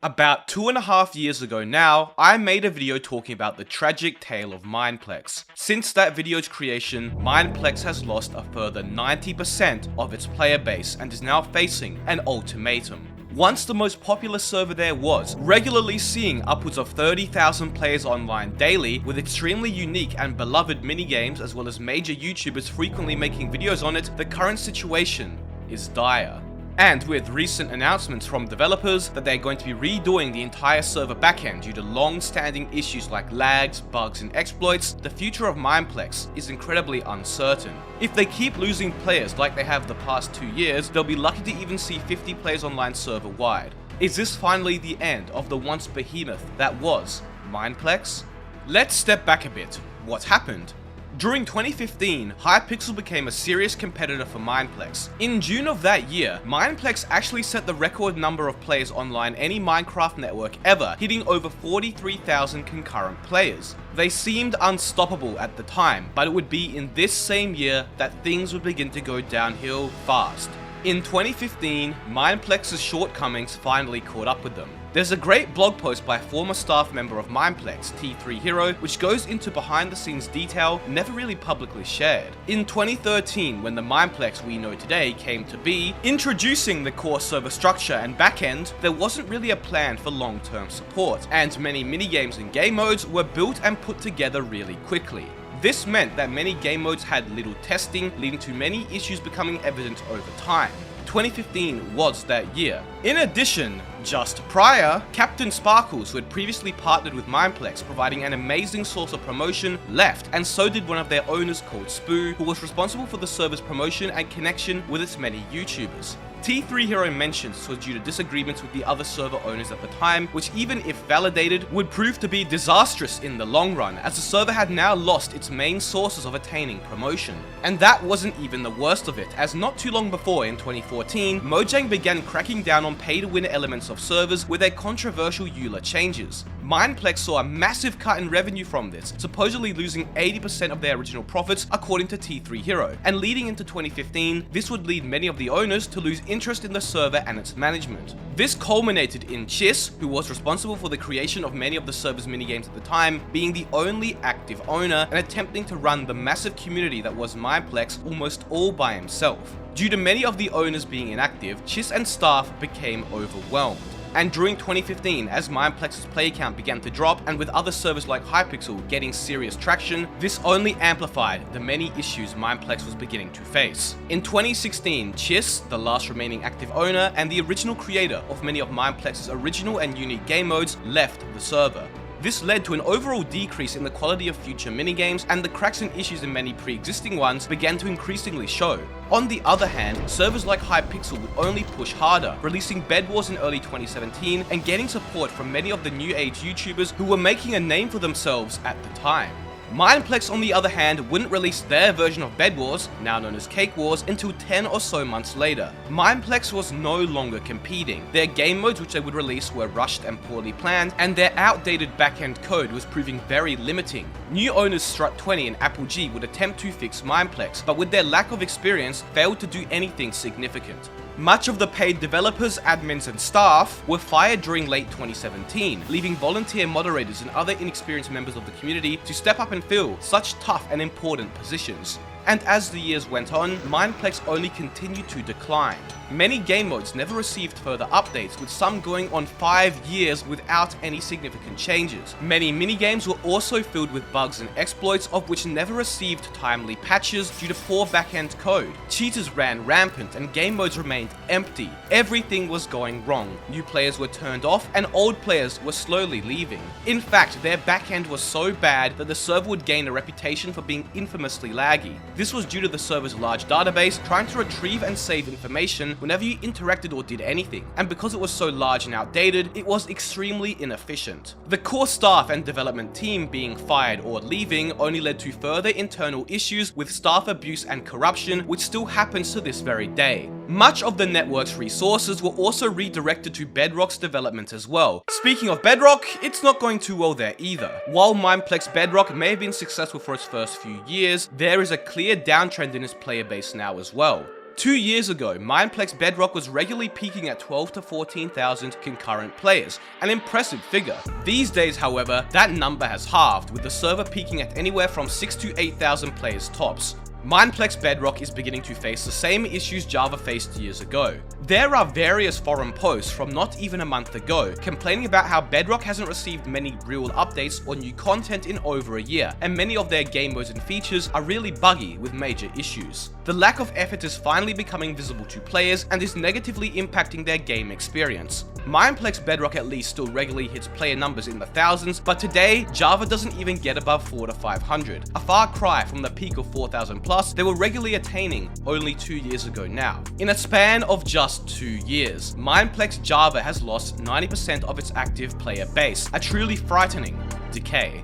About 2.5 years ago now, I made a video talking about the tragic tale of Mineplex. Since that video's creation, Mineplex has lost a further 90% of its player base and is now facing an ultimatum. Once the most popular server there was, regularly seeing upwards of 30,000 players online daily with extremely unique and beloved minigames as well as major YouTubers frequently making videos on it, the current situation is dire. And with recent announcements from developers that they're going to be redoing the entire server backend due to long-standing issues like lags, bugs, and exploits, the future of Mineplex is incredibly uncertain. If they keep losing players like they have the past 2 years, they'll be lucky to even see 50 players online server-wide. Is this finally the end of the once behemoth that was Mineplex? Let's step back a bit. What happened? During 2015, Hypixel became a serious competitor for Mineplex. In June of that year, Mineplex actually set the record number of players online any Minecraft network ever, hitting over 43,000 concurrent players. They seemed unstoppable at the time, but it would be in this same year that things would begin to go downhill fast. In 2015, Mineplex's shortcomings finally caught up with them. There's a great blog post by a former staff member of Mineplex, T3Hero, which goes into behind the scenes detail never really publicly shared. In 2013, when the Mineplex we know today came to be, introducing the core server structure and backend, there wasn't really a plan for long-term support, and many minigames and game modes were built and put together really quickly. This meant that many game modes had little testing, leading to many issues becoming evident over time. 2015 was that year. In addition, just prior, Captain Sparkles, who had previously partnered with Mineplex, providing an amazing source of promotion, left, and so did one of their owners called Spoo, who was responsible for the server's promotion and connection with its many YouTubers. T3Hero mentions this was due to disagreements with the other server owners at the time, which even if validated, would prove to be disastrous in the long run, as the server had now lost its main sources of attaining promotion. And that wasn't even the worst of it, as not too long before, in 2014, Mojang began cracking down on pay-to-win elements of servers with their controversial EULA changes. Mineplex saw a massive cut in revenue from this, supposedly losing 80% of their original profits according to T3Hero, and leading into 2015, this would lead many of the owners to lose interest in the server and its management. This culminated in Chiss, who was responsible for the creation of many of the server's minigames at the time, being the only active owner and attempting to run the massive community that was Mineplex almost all by himself. Due to many of the owners being inactive, Chiss and staff became overwhelmed. And during 2015, as Mineplex's player count began to drop, and with other servers like Hypixel getting serious traction, this only amplified the many issues Mineplex was beginning to face. In 2016, Chiss, the last remaining active owner and the original creator of many of Mineplex's original and unique game modes, left the server. This led to an overall decrease in the quality of future minigames, and the cracks and issues in many pre-existing ones began to increasingly show. On the other hand, servers like Hypixel would only push harder, releasing Bed Wars in early 2017 and getting support from many of the new age YouTubers who were making a name for themselves at the time. Mineplex, on the other hand, wouldn't release their version of Bed Wars, now known as Cake Wars, until 10 or so months later. Mineplex was no longer competing. Their game modes which they would release were rushed and poorly planned, and their outdated backend code was proving very limiting. New owners Strut20 and Apple G would attempt to fix Mineplex, but with their lack of experience, failed to do anything significant. Much of the paid developers, admins, and staff were fired during late 2017, leaving volunteer moderators and other inexperienced members of the community to step up and fill such tough and important positions. And as the years went on, Mineplex only continued to decline. Many game modes never received further updates, with some going on 5 years without any significant changes. Many minigames were also filled with bugs and exploits, of which never received timely patches due to poor backend code. Cheaters ran rampant and game modes remained empty. Everything was going wrong. New players were turned off and old players were slowly leaving. In fact, their backend was so bad that the server would gain a reputation for being infamously laggy. This was due to the server's large database trying to retrieve and save information whenever you interacted or did anything, and because it was so large and outdated, it was extremely inefficient. The core staff and development team being fired or leaving only led to further internal issues with staff abuse and corruption, which still happens to this very day. Much of the network's resources were also redirected to Bedrock's development as well. Speaking of Bedrock, it's not going too well there either. While Mineplex Bedrock may have been successful for its first few years, there is a clear downtrend in its player base now as well. 2 years ago, Mineplex Bedrock was regularly peaking at 12 to 14,000 concurrent players, an impressive figure. These days, however, that number has halved, with the server peaking at anywhere from 6 to 8,000 players tops. Mineplex Bedrock is beginning to face the same issues Java faced years ago. There are various forum posts from not even a month ago complaining about how Bedrock hasn't received many real updates or new content in over a year, and many of their game modes and features are really buggy with major issues. The lack of effort is finally becoming visible to players and is negatively impacting their game experience. Mineplex Bedrock at least still regularly hits player numbers in the thousands, but today, Java doesn't even get above 4 to 500, a far cry from the peak of 4,000 plus they were regularly attaining only 2 years ago now. In a span of just 2 years, Mineplex Java has lost 90% of its active player base, a truly frightening decay.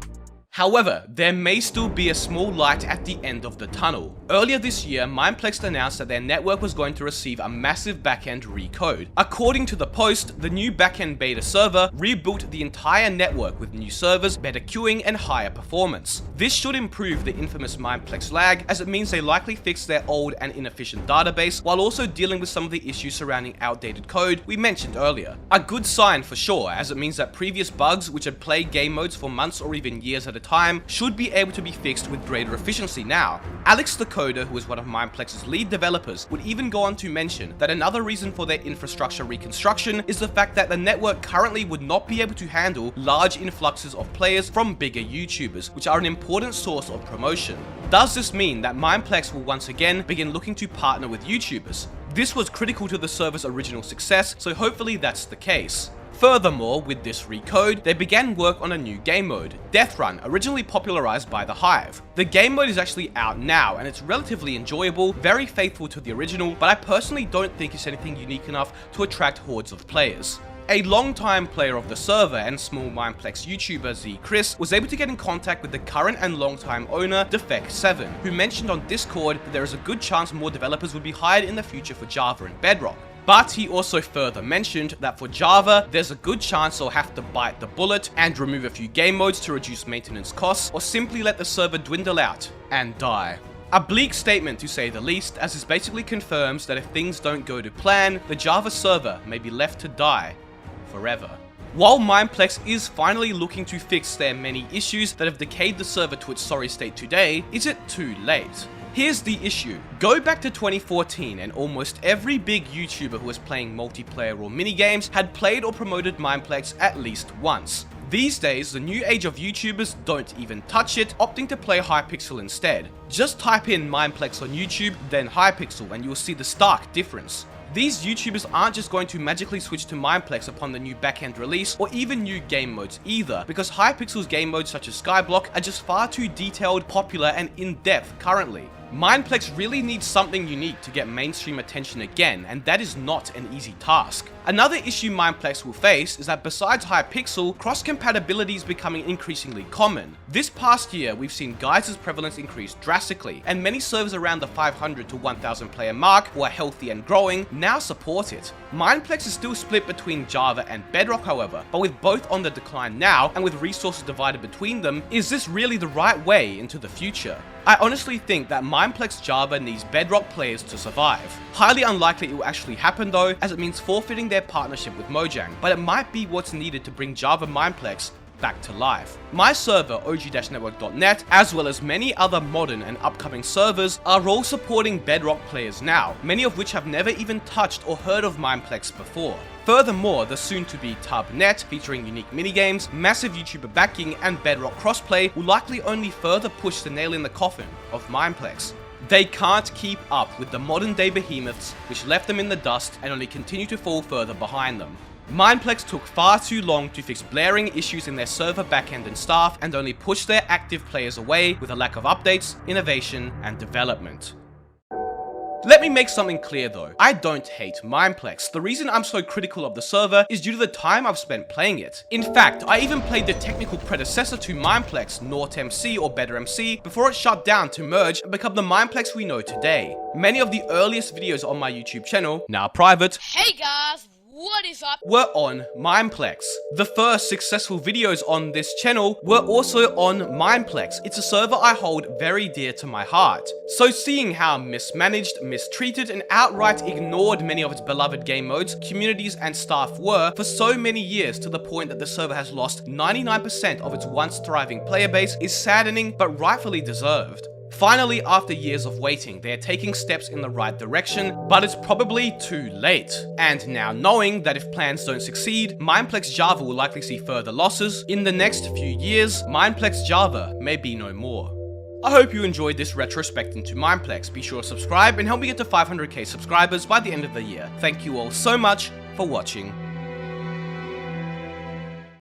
However, there may still be a small light at the end of the tunnel. Earlier this year, Mineplex announced that their network was going to receive a massive backend recode. According to the post, the new backend beta server rebuilt the entire network with new servers, better queuing, and higher performance. This should improve the infamous Mineplex lag, as it means they likely fixed their old and inefficient database, while also dealing with some of the issues surrounding outdated code we mentioned earlier. A good sign for sure, as it means that previous bugs which had plagued game modes for months or even years at a time should be able to be fixed with greater efficiency now. Alex the Coder, who is one of Mineplex's lead developers, would even go on to mention that another reason for their infrastructure reconstruction is the fact that the network currently would not be able to handle large influxes of players from bigger YouTubers, which are an important source of promotion. Does this mean that Mineplex will once again begin looking to partner with YouTubers? This was critical to the server's original success, so hopefully that's the case. Furthermore, with this recode, they began work on a new game mode, Death Run, originally popularized by the Hive. The game mode is actually out now, and it's relatively enjoyable, very faithful to the original, but I personally don't think it's anything unique enough to attract hordes of players. A long-time player of the server and small Mineplex YouTuber Z Chris was able to get in contact with the current and long-time owner Defect7, who mentioned on Discord that there is a good chance more developers would be hired in the future for Java and Bedrock. But he also further mentioned that for Java, there's a good chance they'll have to bite the bullet and remove a few game modes to reduce maintenance costs, or simply let the server dwindle out and die. A bleak statement to say the least, as this basically confirms that if things don't go to plan, the Java server may be left to die forever. While Mineplex is finally looking to fix their many issues that have decayed the server to its sorry state today, is it too late? Here's the issue. Go back to 2014 and almost every big YouTuber who was playing multiplayer or minigames had played or promoted Mineplex at least once. These days, the new age of YouTubers don't even touch it, opting to play hypixel instead. Just type in Mineplex on YouTube, then hypixel, and you'll see the stark difference. These YouTubers aren't just going to magically switch to Mineplex upon the new backend release, or even new game modes either, because Hypixel's game modes such as Skyblock are just far too detailed, popular, and in-depth currently. Mineplex really needs something unique to get mainstream attention again, and that is not an easy task. Another issue Mineplex will face is that besides Hypixel, cross-compatibility is becoming increasingly common. This past year, we've seen Guise's prevalence increase drastically, and many servers around the 500 to 1000 player mark, who are healthy and growing, now support it. Mineplex is still split between Java and Bedrock, however, but with both on the decline now, and with resources divided between them, is this really the right way into the future? I honestly think that Mineplex Java needs Bedrock players to survive. Highly unlikely it will actually happen though, as it means forfeiting their partnership with Mojang, but it might be what's needed to bring Java Mineplex back to life. My server, og-network.net, as well as many other modern and upcoming servers, are all supporting Bedrock players now, many of which have never even touched or heard of Mineplex before. Furthermore, the soon-to-be Tubnet, featuring unique minigames, massive YouTuber backing, and Bedrock crossplay will likely only further push the nail in the coffin of Mineplex. They can't keep up with the modern-day behemoths, which left them in the dust and only continue to fall further behind them. Mineplex took far too long to fix blaring issues in their server backend and staff, and only pushed their active players away with a lack of updates, innovation, and development. Let me make something clear though, I don't hate Mineplex. The reason I'm so critical of the server is due to the time I've spent playing it. In fact, I even played the technical predecessor to Mineplex, NortMC or BetterMC, before it shut down to merge and become the Mineplex we know today. Many of the earliest videos on my YouTube channel, now private, Hey guys, What is up? were on Mineplex. The first successful videos on this channel were also on Mineplex. It's a server I hold very dear to my heart. So seeing how mismanaged, mistreated, and outright ignored many of its beloved game modes, communities, and staff were for so many years, to the point that the server has lost 99% of its once thriving player base, is saddening but rightfully deserved. Finally, after years of waiting, they are taking steps in the right direction, but it's probably too late. And now knowing that if plans don't succeed, Mineplex Java will likely see further losses, in the next few years, Mineplex Java may be no more. I hope you enjoyed this retrospect into Mineplex. Be sure to subscribe and help me get to 500k subscribers by the end of the year. Thank you all so much for watching.